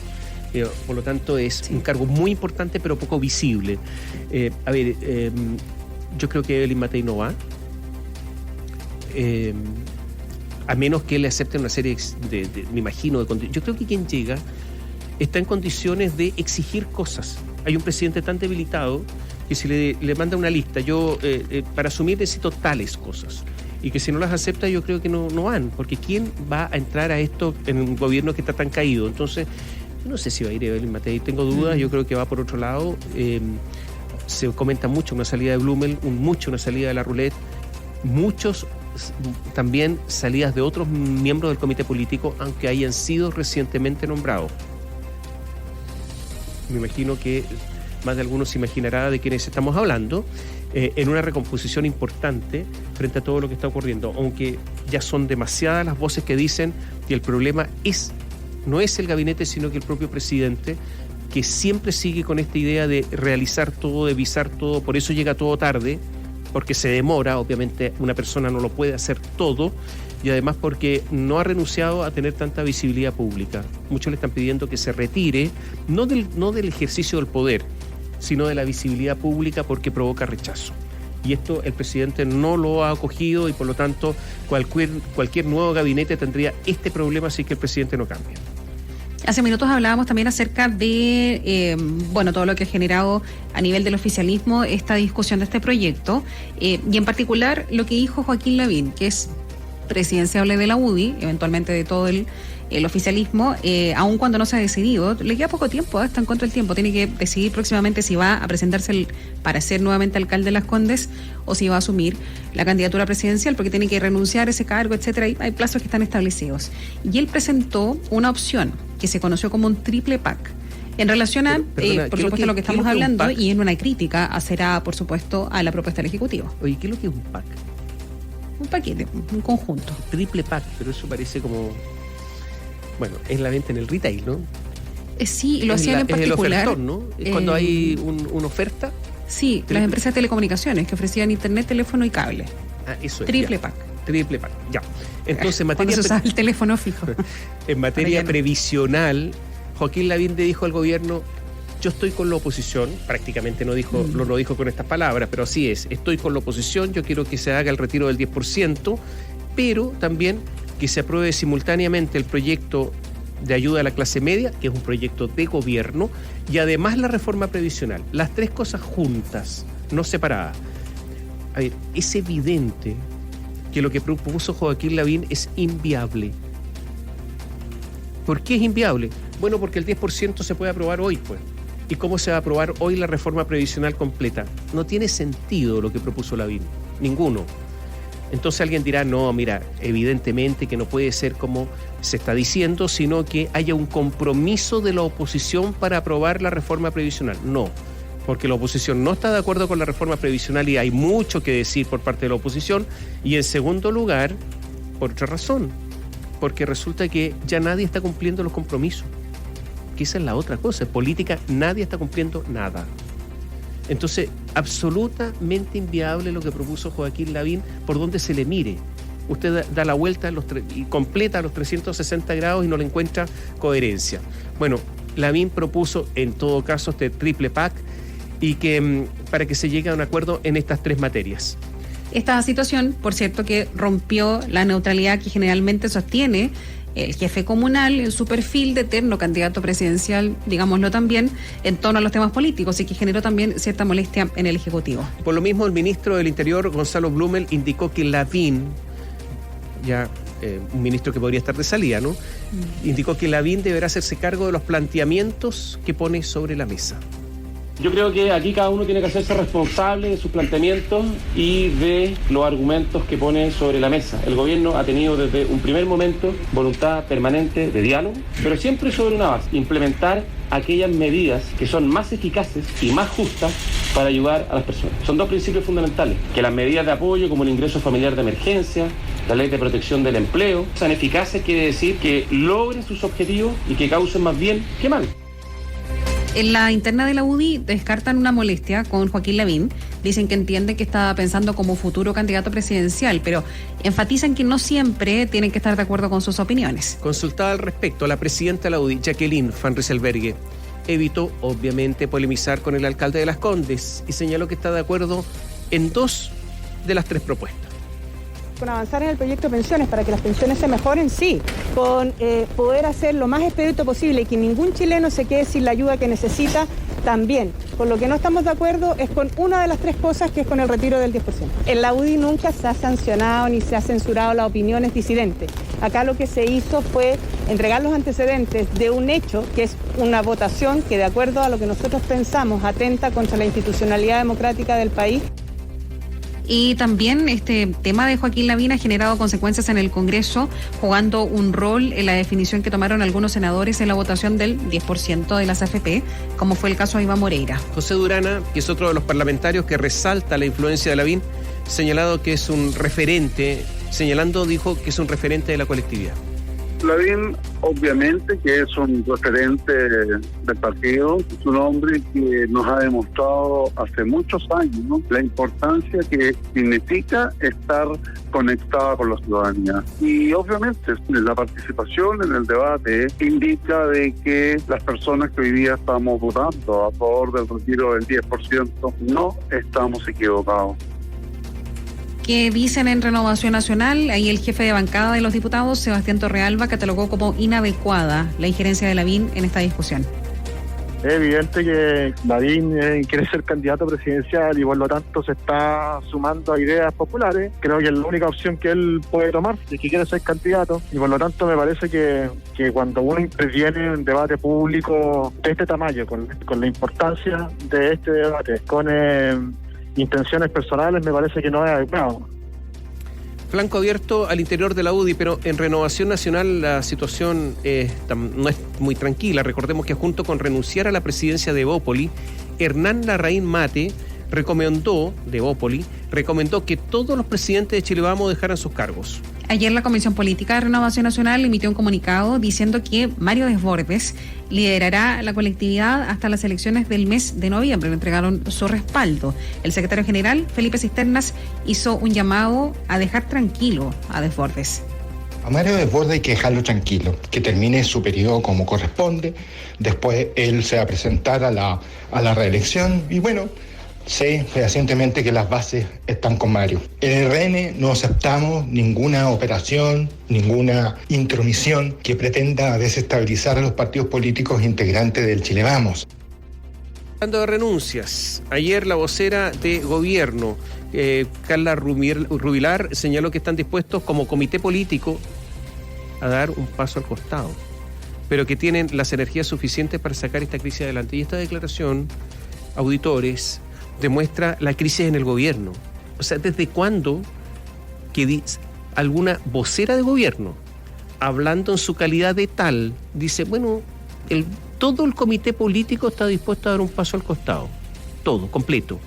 Por lo tanto, es un cargo muy importante, pero poco visible. Yo creo que Evelyn Matei no va, a menos que le acepten una serie me imagino, de condiciones. Yo creo que quien llega está en condiciones de exigir cosas. Hay un presidente tan debilitado que si le manda una lista, yo para asumir necesito tales cosas, y que si no las acepta yo creo que no van, porque ¿quién va a entrar a esto en un gobierno que está tan caído? Entonces, yo no sé si va a ir Evelyn Matei, tengo dudas, yo creo que va por otro lado. Se comenta mucho una salida de Blumel, una salida de Larroulet, muchos también salidas de otros miembros del comité político, aunque hayan sido recientemente nombrados. Me imagino que más de algunos se imaginará de quiénes estamos hablando, en una recomposición importante frente a todo lo que está ocurriendo, aunque ya son demasiadas las voces que dicen que el problema no es el gabinete, sino que el propio presidente, que siempre sigue con esta idea de realizar todo, de visar todo, por eso llega todo tarde, porque se demora, obviamente una persona no lo puede hacer todo, y además porque no ha renunciado a tener tanta visibilidad pública. Muchos le están pidiendo que se retire, no del ejercicio del poder, sino de la visibilidad pública, porque provoca rechazo. Y esto el presidente no lo ha acogido, y por lo tanto cualquier nuevo gabinete tendría este problema si es que el presidente no cambia. Hace minutos hablábamos también acerca de todo lo que ha generado a nivel del oficialismo esta discusión de este proyecto, y en particular lo que dijo Joaquín Lavín, que es presidenciable de la UDI, eventualmente de todo el oficialismo, aun cuando no se ha decidido. Le queda poco tiempo, está en contra del tiempo, tiene que decidir próximamente si va a presentarse para ser nuevamente alcalde de Las Condes o si va a asumir la candidatura presidencial, porque tiene que renunciar a ese cargo, etcétera. Hay plazos que están establecidos. Y él presentó una opción que se conoció como un triple PAC, en relación a, por supuesto, lo que estamos hablando, y en una crítica hacerá, por supuesto, a la propuesta del Ejecutivo. Oye, ¿qué es lo que es un PAC? Un paquete, un conjunto. Triple PAC, pero eso parece como... Bueno, es la venta en el retail, ¿no? Sí, lo hacían en particular. Es el ofertón, ¿no? Es cuando hay una oferta. Sí, las empresas de telecomunicaciones que ofrecían internet, teléfono y cable. Eso es. Triple PAC. Triple PAC, ya. Entonces, en materia... Cuando se usaba el teléfono fijo. En materia previsional, Joaquín Lavín le dijo al gobierno: yo estoy con la oposición, prácticamente no lo dijo con estas palabras, pero así es, estoy con la oposición, yo quiero que se haga el retiro del 10%, pero también que se apruebe simultáneamente el proyecto de ayuda a la clase media, que es un proyecto de gobierno, y además la reforma previsional. Las tres cosas juntas, no separadas. A ver, es evidente que lo que propuso Joaquín Lavín es inviable. ¿Por qué es inviable? Bueno, porque el 10% se puede aprobar hoy, pues. ¿Y cómo se va a aprobar hoy la reforma previsional completa? No tiene sentido lo que propuso Lavín, ninguno. Entonces alguien dirá, no, mira, evidentemente que no puede ser como se está diciendo, sino que haya un compromiso de la oposición para aprobar la reforma previsional. No, porque la oposición no está de acuerdo con la reforma previsional y hay mucho que decir por parte de la oposición. Y en segundo lugar, por otra razón, porque resulta que ya nadie está cumpliendo los compromisos. Que esa es la otra cosa, en política nadie está cumpliendo nada. Entonces, absolutamente inviable lo que propuso Joaquín Lavín, por donde se le mire. Usted da la vuelta y completa los 360 grados y no le encuentra coherencia. Bueno, Lavín propuso en todo caso este triple PAC y que para que se llegue a un acuerdo en estas 3 materias. Esta situación, por cierto, que rompió la neutralidad que generalmente sostiene el jefe comunal en su perfil de eterno candidato presidencial, digámoslo también, en torno a los temas políticos y que generó también cierta molestia en el Ejecutivo. Por lo mismo, el ministro del Interior, Gonzalo Blumel, indicó que Lavín, un ministro que podría estar de salida, ¿no? Indicó que Lavín deberá hacerse cargo de los planteamientos que pone sobre la mesa. Yo creo que aquí cada uno tiene que hacerse responsable de sus planteamientos y de los argumentos que pone sobre la mesa. El gobierno ha tenido desde un primer momento voluntad permanente de diálogo, pero siempre sobre una base: implementar aquellas medidas que son más eficaces y más justas para ayudar a las personas. Son 2 principios fundamentales: que las medidas de apoyo, como el ingreso familiar de emergencia, la ley de protección del empleo, sean eficaces, quiere decir que logren sus objetivos y que causen más bien que mal. En la interna de la UDI descartan una molestia con Joaquín Lavín. Dicen que entienden que está pensando como futuro candidato presidencial, pero enfatizan que no siempre tienen que estar de acuerdo con sus opiniones. Consultada al respecto, la presidenta de la UDI, Jacqueline Van Rysselberghe, evitó obviamente polemizar con el alcalde de Las Condes y señaló que está de acuerdo en 2 de las 3 propuestas. Con avanzar en el proyecto de pensiones para que las pensiones se mejoren, sí, con poder hacer lo más expedito posible y que ningún chileno se quede sin la ayuda que necesita, también. Con lo que no estamos de acuerdo es con una de las 3 cosas, que es con el retiro del 10%. En la UDI nunca se ha sancionado ni se ha censurado las opiniones disidentes. Acá lo que se hizo fue entregar los antecedentes de un hecho, que es una votación que, de acuerdo a lo que nosotros pensamos, atenta contra la institucionalidad democrática del país. Y también este tema de Joaquín Lavín ha generado consecuencias en el Congreso, jugando un rol en la definición que tomaron algunos senadores en la votación del 10% de las AFP, como fue el caso de Iván Moreira. José Durana, que es otro de los parlamentarios que resalta la influencia de Lavín, señalando que es un referente de la colectividad. Lavín, obviamente que es un referente del partido, es un hombre que nos ha demostrado hace muchos años, ¿no?, la importancia que significa estar conectada con la ciudadanía. Y obviamente la participación en el debate indica de que las personas que hoy día estamos votando a favor del retiro del 10% no estamos equivocados. Que dicen en Renovación Nacional, ahí el jefe de bancada de los diputados, Sebastián Torrealba, catalogó como inadecuada la injerencia de Lavín en esta discusión. Es evidente que Lavín quiere ser candidato presidencial y por lo tanto se está sumando a ideas populares. Creo que es la única opción que él puede tomar, si es que quiere ser candidato, y por lo tanto me parece que cuando uno interviene en un debate público de este tamaño, con la importancia de este debate, con intenciones personales, me parece que no es adecuado. Flanco abierto al interior de la UDI, pero en Renovación Nacional la situación no es muy tranquila. Recordemos que junto con renunciar a la presidencia de Evópoli, Hernán Larraín Mate recomendó que todos los presidentes de Chile Vamos dejaran sus cargos. Ayer la Comisión Política de Renovación Nacional emitió un comunicado diciendo que Mario Desbordes liderará la colectividad hasta las elecciones del mes de noviembre. Le entregaron su respaldo. El secretario general, Felipe Cisternas, hizo un llamado a dejar tranquilo a Desbordes. A Mario Desbordes hay que dejarlo tranquilo, que termine su periodo como corresponde. Después él se va a presentar a la reelección y bueno, sé fehacientemente que las bases están con Mario. En el RN no aceptamos ninguna operación, ninguna intromisión que pretenda desestabilizar a los partidos políticos integrantes del Chile Vamos. Hablando de renuncias, ayer la vocera de gobierno, Carla Rubilar, señaló que están dispuestos como comité político a dar un paso al costado, pero que tienen las energías suficientes para sacar esta crisis adelante. Y esta declaración, auditores, demuestra la crisis en el gobierno. O sea, ¿desde cuándo que alguna vocera de gobierno, hablando en su calidad de tal, dice, bueno, todo el comité político está dispuesto a dar un paso al costado? Todo, completo.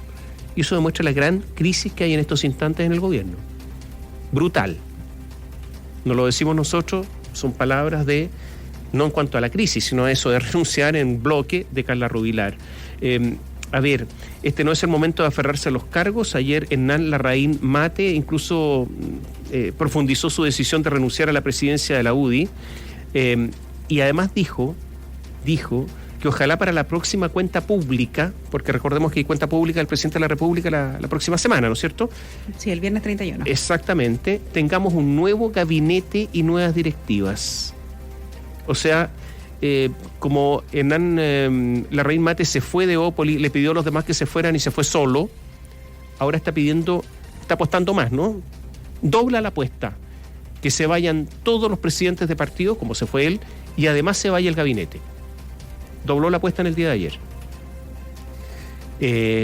Y eso demuestra la gran crisis que hay en estos instantes en el gobierno. Brutal. No lo decimos nosotros, son palabras no en cuanto a la crisis, sino a eso de renunciar en bloque de Carla Rubilar. A ver, este no es el momento de aferrarse a los cargos. Ayer Hernán Larraín Mate incluso profundizó su decisión de renunciar a la presidencia de la UDI y además dijo dijo que ojalá para la próxima cuenta pública, porque recordemos que hay cuenta pública del presidente de la República la próxima semana, ¿no es cierto? Sí, el viernes 31. Exactamente, tengamos un nuevo gabinete y nuevas directivas. O sea, como Hernán Larraín Mate se fue de Opoli, le pidió a los demás que se fueran y se fue solo, ahora está apostando más, ¿no? Dobla la apuesta, que se vayan todos los presidentes de partido, como se fue él, y además se vaya el gabinete. Dobló la apuesta en el día de ayer.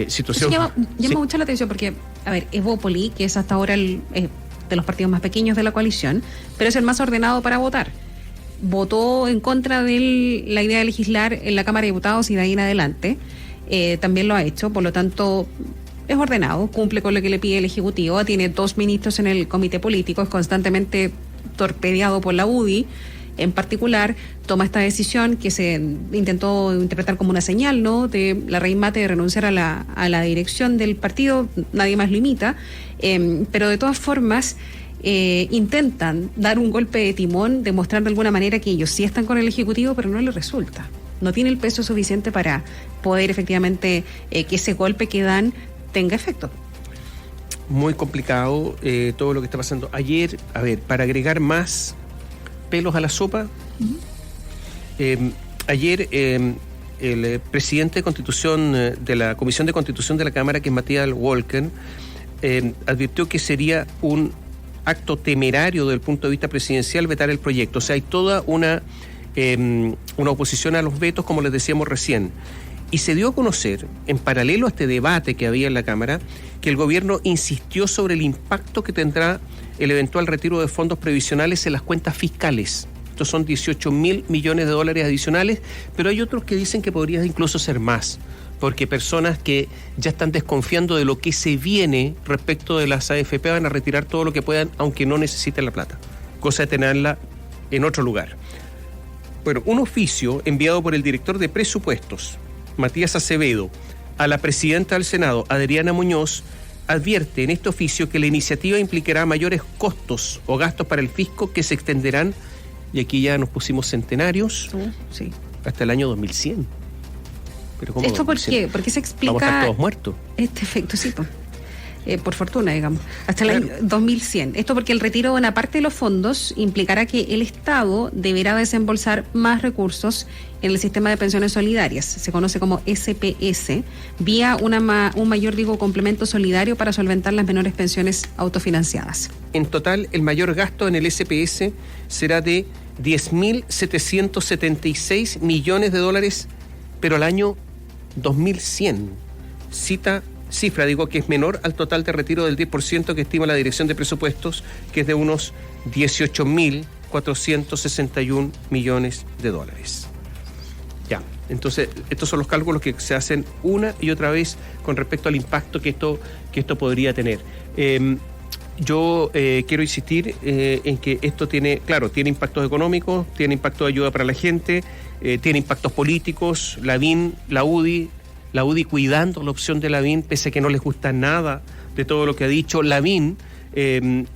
Situación... Eso llama ¿sí? mucho la atención porque, a ver, Evópoli, que es hasta ahora el de los partidos más pequeños de la coalición, pero es el más ordenado para votar. Votó en contra de la idea de legislar en la Cámara de Diputados y de ahí en adelante. También lo ha hecho, por lo tanto es ordenado, cumple con lo que le pide el Ejecutivo, tiene 2 ministros en el comité político, es constantemente torpedeado por la UDI. En particular, toma esta decisión que se intentó interpretar como una señal, ¿no?, de Larraín Mate de renunciar a la dirección del partido, nadie más lo imita, pero de todas formas intentan dar un golpe de timón, demostrar de alguna manera que ellos sí están con el Ejecutivo, pero no les resulta. No tiene el peso suficiente para poder efectivamente que ese golpe que dan tenga efecto. Muy complicado todo lo que está pasando. Ayer, a ver, para agregar más pelos a la sopa, ayer el presidente de Constitución de la Comisión de Constitución de la Cámara, que es Matías Walker, advirtió que sería un acto temerario desde el punto de vista presidencial vetar el proyecto. O sea, hay toda una oposición a los vetos, como les decíamos recién. Y se dio a conocer, en paralelo a este debate que había en la Cámara, que el gobierno insistió sobre el impacto que tendrá el eventual retiro de fondos previsionales en las cuentas fiscales. Estos son 18.000 millones de dólares adicionales, pero hay otros que dicen que podría incluso ser más, porque personas que ya están desconfiando de lo que se viene respecto de las AFP van a retirar todo lo que puedan, aunque no necesiten la plata, cosa de tenerla en otro lugar. Bueno, un oficio enviado por el director de presupuestos, Matías Acevedo, a la presidenta del Senado, Adriana Muñoz, advierte en este oficio que la iniciativa implicará mayores costos o gastos para el fisco que se extenderán, y aquí ya nos pusimos centenarios, sí, hasta el año 2100. ¿Pero cómo? ¿Esto por qué? ¿Por qué se explica? Vamos a estar todos muertos. Este efecto, sí, por fortuna, digamos, hasta el año 2100. Esto porque el retiro de una parte de los fondos implicará que el Estado deberá desembolsar más recursos en el sistema de pensiones solidarias, se conoce como SPS, vía un mayor, complemento solidario para solventar las menores pensiones autofinanciadas. En total, el mayor gasto en el SPS será de 10.776 millones de dólares, pero al año 2100. Cifra, que es menor al total de retiro del 10% que estima la Dirección de Presupuestos, que es de unos 18.461 millones de dólares. Ya, entonces, estos son los cálculos que se hacen una y otra vez con respecto al impacto que esto podría tener. Yo quiero insistir en que esto tiene impactos económicos, tiene impacto de ayuda para la gente, tiene impactos políticos, la UDI cuidando la opción de Lavín, pese a que no les gusta nada de todo lo que ha dicho. Lavín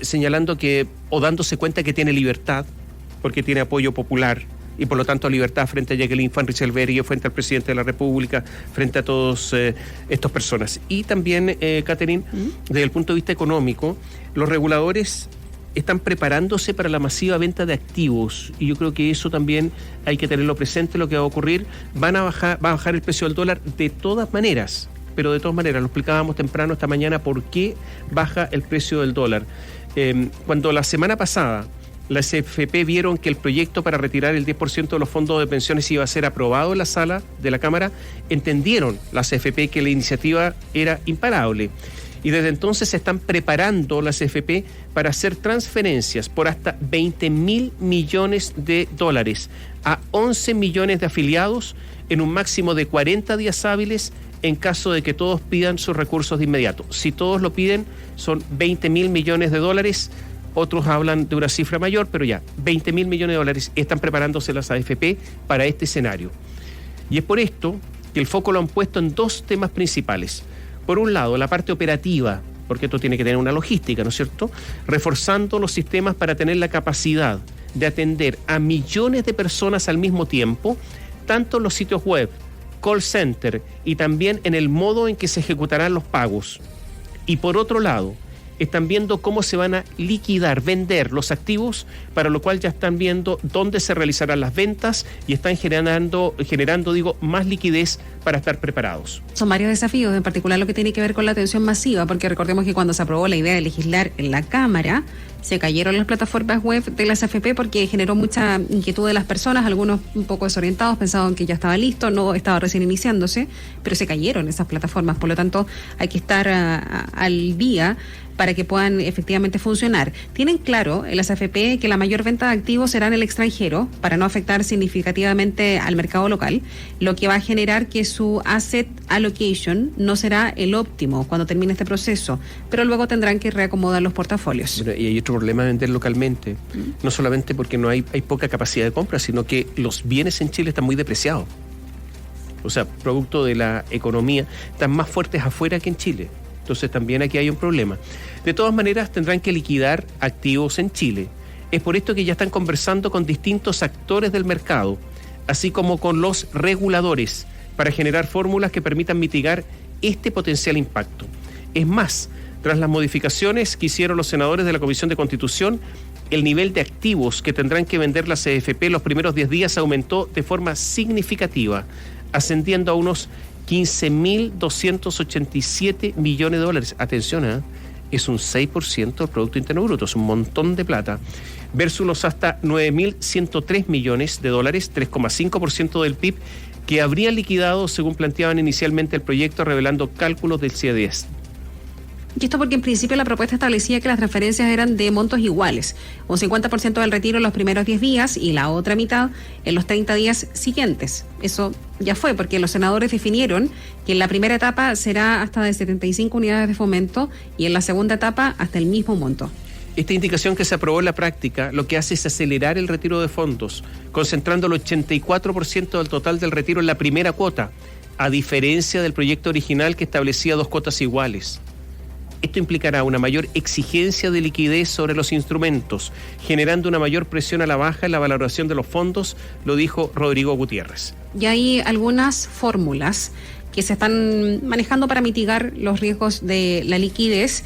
señalando que, o dándose cuenta que tiene libertad, porque tiene apoyo popular, y por lo tanto libertad frente a Jacqueline Van Rysselberghe, frente al presidente de la República, frente a todos estas personas. Y también, Catherine, desde el punto de vista económico, los reguladores están preparándose para la masiva venta de activos, y yo creo que eso también hay que tenerlo presente, lo que va a ocurrir. Va a bajar el precio del dólar de todas maneras, pero de todas maneras, lo explicábamos temprano esta mañana, por qué baja el precio del dólar. Cuando la semana pasada las AFP vieron que el proyecto para retirar el 10% de los fondos de pensiones iba a ser aprobado en la sala de la Cámara, entendieron las AFP que la iniciativa era imparable. Y desde entonces se están preparando las AFP para hacer transferencias por hasta 20.000 millones de dólares a 11 millones de afiliados en un máximo de 40 días hábiles en caso de que todos pidan sus recursos de inmediato. Si todos lo piden, son 20.000 millones de dólares. Otros hablan de una cifra mayor, pero ya, 20.000 millones de dólares están preparándose las AFP para este escenario. Y es por esto que el foco lo han puesto en 2 temas principales. Por un lado, la parte operativa, porque esto tiene que tener una logística, ¿no es cierto? Reforzando los sistemas para tener la capacidad de atender a millones de personas al mismo tiempo, tanto en los sitios web, call center y también en el modo en que se ejecutarán los pagos. Y por otro lado, están viendo cómo se van a liquidar, vender los activos, para lo cual ya están viendo dónde se realizarán las ventas y están generando más liquidez para estar preparados. Son varios desafíos, en particular lo que tiene que ver con la atención masiva, porque recordemos que cuando se aprobó la idea de legislar en la Cámara, se cayeron las plataformas web de las AFP porque generó mucha inquietud de las personas, algunos un poco desorientados, pensaban que ya estaba listo, no estaba recién iniciándose, pero se cayeron esas plataformas, por lo tanto hay que estar al día para que puedan efectivamente funcionar. Tienen claro en las AFP que la mayor venta de activos será en el extranjero para no afectar significativamente al mercado local, lo que va a generar que su asset allocation no será el óptimo cuando termine este proceso, pero luego tendrán que reacomodar los portafolios. Bueno, y hay otro problema de vender localmente, no solamente porque no hay poca capacidad de compra, sino que los bienes en Chile están muy depreciados. O sea, producto de la economía, están más fuertes afuera que en Chile. Entonces también aquí hay un problema. De todas maneras, tendrán que liquidar activos en Chile. Es por esto que ya están conversando con distintos actores del mercado, así como con los reguladores, para generar fórmulas que permitan mitigar este potencial impacto. Es más, tras las modificaciones que hicieron los senadores de la Comisión de Constitución, el nivel de activos que tendrán que vender las CFP los primeros 10 días aumentó de forma significativa, ascendiendo a unos 15.287 millones de dólares. Atención, es un 6% del Producto Interno Bruto, es un montón de plata, versus los hasta 9.103 millones de dólares, 3,5% del PIB, que habrían liquidado según planteaban inicialmente el proyecto, revelando cálculos del CIEDES. Y esto porque en principio la propuesta establecía que las transferencias eran de montos iguales, un 50% del retiro en los primeros 10 días y la otra mitad en los 30 días siguientes. Eso ya fue porque los senadores definieron que en la primera etapa será hasta de 75 unidades de fomento y en la segunda etapa hasta el mismo monto. Esta indicación que se aprobó en la práctica lo que hace es acelerar el retiro de fondos, concentrando el 84% del total del retiro en la primera cuota, a diferencia del proyecto original que establecía 2 cuotas iguales. Esto implicará una mayor exigencia de liquidez sobre los instrumentos, generando una mayor presión a la baja en la valoración de los fondos, lo dijo Rodrigo Gutiérrez. Y hay algunas fórmulas que se están manejando para mitigar los riesgos de la liquidez,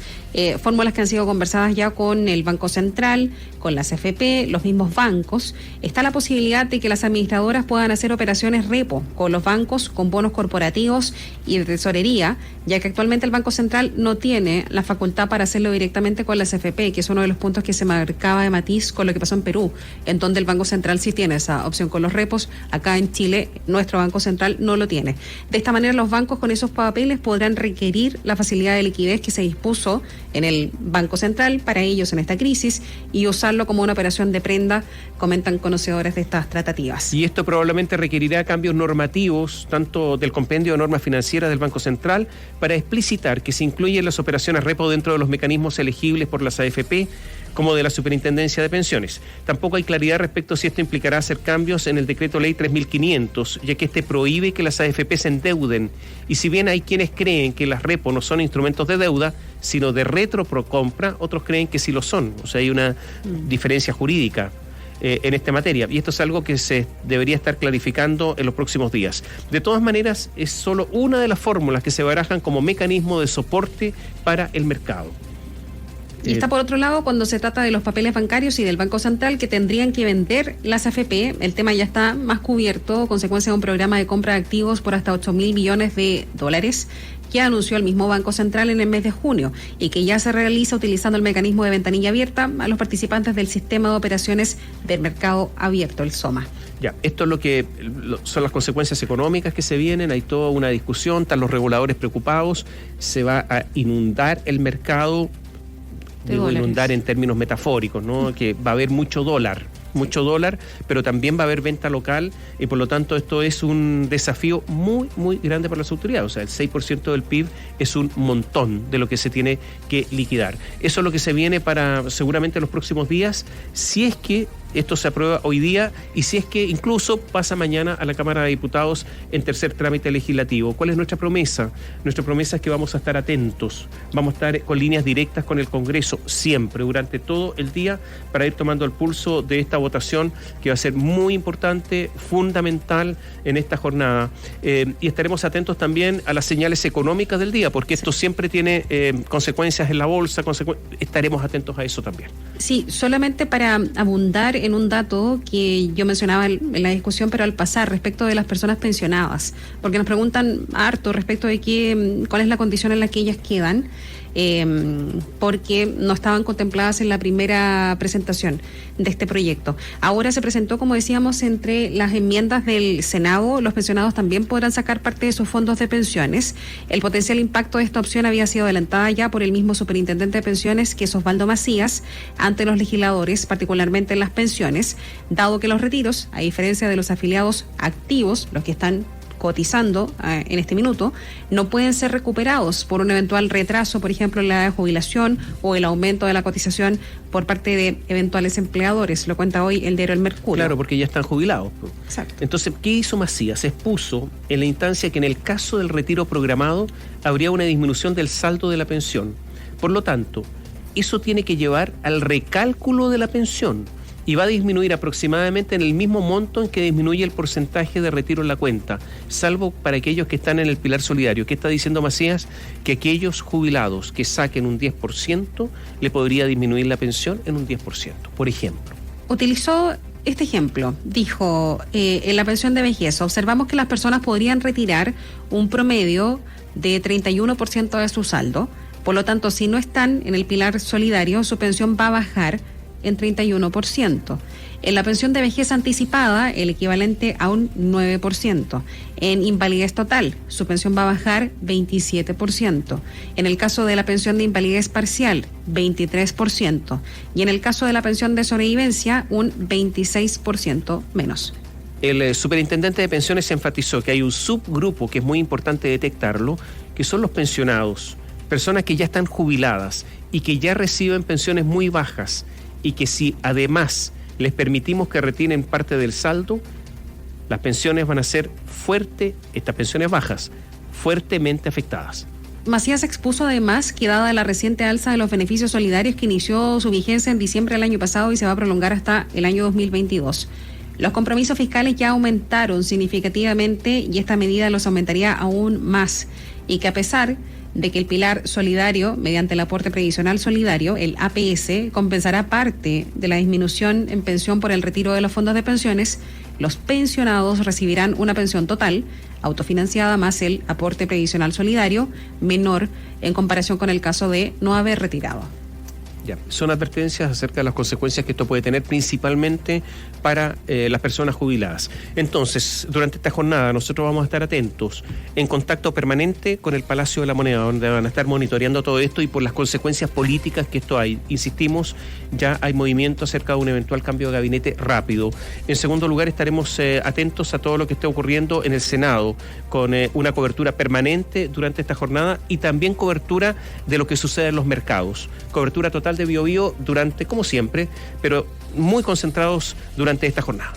fórmulas que han sido conversadas ya con el Banco Central, con las AFP, los mismos bancos. Está la posibilidad de que las administradoras puedan hacer operaciones repo con los bancos, con bonos corporativos y de tesorería, ya que actualmente el Banco Central no tiene la facultad para hacerlo directamente con las AFP, que es uno de los puntos que se marcaba de matiz con lo que pasó en Perú, en donde el Banco Central sí tiene esa opción con los repos. Acá en Chile, nuestro Banco Central no lo tiene. De esta manera, los bancos con esos papeles podrán requerir la facilidad de liquidez que se dispuso en el Banco Central para ellos en esta crisis y usarlo como una operación de prenda, comentan conocedores de estas tratativas. Y esto probablemente requerirá cambios normativos, tanto del compendio de normas financieras del Banco Central, para explicitar que se incluyen las operaciones repo dentro de los mecanismos elegibles por las AFP, como de la Superintendencia de Pensiones. Tampoco hay claridad respecto a si esto implicará hacer cambios en el Decreto Ley 3.500, ya que este prohíbe que las AFP se endeuden. Y si bien hay quienes creen que las repo no son instrumentos de deuda, sino de retroprocompra, otros creen que sí lo son. O sea, hay una diferencia jurídica en esta materia. Y esto es algo que se debería estar clarificando en los próximos días. De todas maneras, es solo una de las fórmulas que se barajan como mecanismo de soporte para el mercado. Y está por otro lado cuando se trata de los papeles bancarios y del Banco Central que tendrían que vender las AFP. El tema ya está más cubierto, consecuencia de un programa de compra de activos por hasta 8.000 millones de dólares que anunció el mismo Banco Central en el mes de junio y que ya se realiza utilizando el mecanismo de ventanilla abierta a los participantes del Sistema de Operaciones del Mercado Abierto, el SOMA. Ya, esto es lo que son las consecuencias económicas que se vienen, hay toda una discusión, están los reguladores preocupados, se va a inundar el mercado. Digo, inundar en términos metafóricos, ¿no? Que va a haber mucho dólar, pero también va a haber venta local y por lo tanto esto es un desafío muy, muy grande para las autoridades. O sea, el 6% del PIB es un montón de lo que se tiene que liquidar. Eso es lo que se viene para seguramente los próximos días, si es que esto se aprueba hoy día y si es que incluso pasa mañana a la Cámara de Diputados en tercer trámite legislativo. ¿Cuál es nuestra promesa? Nuestra promesa es que vamos a estar atentos, vamos a estar con líneas directas con el Congreso siempre, durante todo el día, para ir tomando el pulso de esta votación que va a ser muy importante, fundamental en esta jornada. Y estaremos atentos también a las señales económicas del día, porque esto siempre tiene consecuencias en la bolsa, estaremos atentos a eso también. Sí, solamente para abundar en un dato que yo mencionaba en la discusión, pero al pasar, respecto de las personas pensionadas, porque nos preguntan harto respecto de cuál es la condición en la que ellas quedan, porque no estaban contempladas en la primera presentación de este proyecto. Ahora se presentó, como decíamos, entre las enmiendas del Senado. Los pensionados también podrán sacar parte de sus fondos de pensiones. El potencial impacto de esta opción había sido adelantada ya por el mismo superintendente de pensiones, que es Osvaldo Macías, ante los legisladores, particularmente en las pensiones, dado que los retiros, a diferencia de los afiliados activos, los que están cotizando en este minuto, no pueden ser recuperados por un eventual retraso, por ejemplo, en la jubilación o el aumento de la cotización por parte de eventuales empleadores. Lo cuenta hoy el diario El Mercurio. Claro, porque ya están jubilados. Exacto. Entonces, ¿qué hizo Macías? Expuso en la instancia que en el caso del retiro programado habría una disminución del saldo de la pensión. Por lo tanto, eso tiene que llevar al recálculo de la pensión y va a disminuir aproximadamente en el mismo monto en que disminuye el porcentaje de retiro en la cuenta, salvo para aquellos que están en el pilar solidario. ¿Qué está diciendo Macías? Que aquellos jubilados que saquen un 10% le podría disminuir la pensión en un 10%, por ejemplo. Utilizó este ejemplo, dijo, en la pensión de vejez, observamos que las personas podrían retirar un promedio de 31% de su saldo, por lo tanto, si no están en el pilar solidario, su pensión va a bajar en 31%. En la pensión de vejez anticipada, el equivalente a un 9%. En invalidez total, su pensión va a bajar 27%. En el caso de la pensión de invalidez parcial, 23%. Y en el caso de la pensión de sobrevivencia, un 26% menos. El superintendente de pensiones enfatizó que hay un subgrupo que es muy importante detectarlo, que son los pensionados, personas que ya están jubiladas y que ya reciben pensiones muy bajas, y que si además les permitimos que retiren parte del saldo, las pensiones van a ser estas pensiones bajas, fuertemente afectadas. Macías expuso además que dada la reciente alza de los beneficios solidarios que inició su vigencia en diciembre del año pasado y se va a prolongar hasta el año 2022, los compromisos fiscales ya aumentaron significativamente y esta medida los aumentaría aún más, y que a pesar de que el pilar solidario, mediante el aporte previsional solidario, el APS, compensará parte de la disminución en pensión por el retiro de los fondos de pensiones, los pensionados recibirán una pensión total, autofinanciada más el aporte previsional solidario, menor en comparación con el caso de no haber retirado. Ya, son advertencias acerca de las consecuencias que esto puede tener, principalmente para las personas jubiladas. Entonces, durante esta jornada nosotros vamos a estar atentos, en contacto permanente con el Palacio de la Moneda, donde van a estar monitoreando todo esto y por las consecuencias políticas que esto hay. Insistimos, ya hay movimiento acerca de un eventual cambio de gabinete rápido. En segundo lugar, estaremos atentos a todo lo que esté ocurriendo en el Senado, con una cobertura permanente durante esta jornada y también cobertura de lo que sucede en los mercados. Cobertura total de Biobío durante, como siempre, pero muy concentrados durante esta jornada.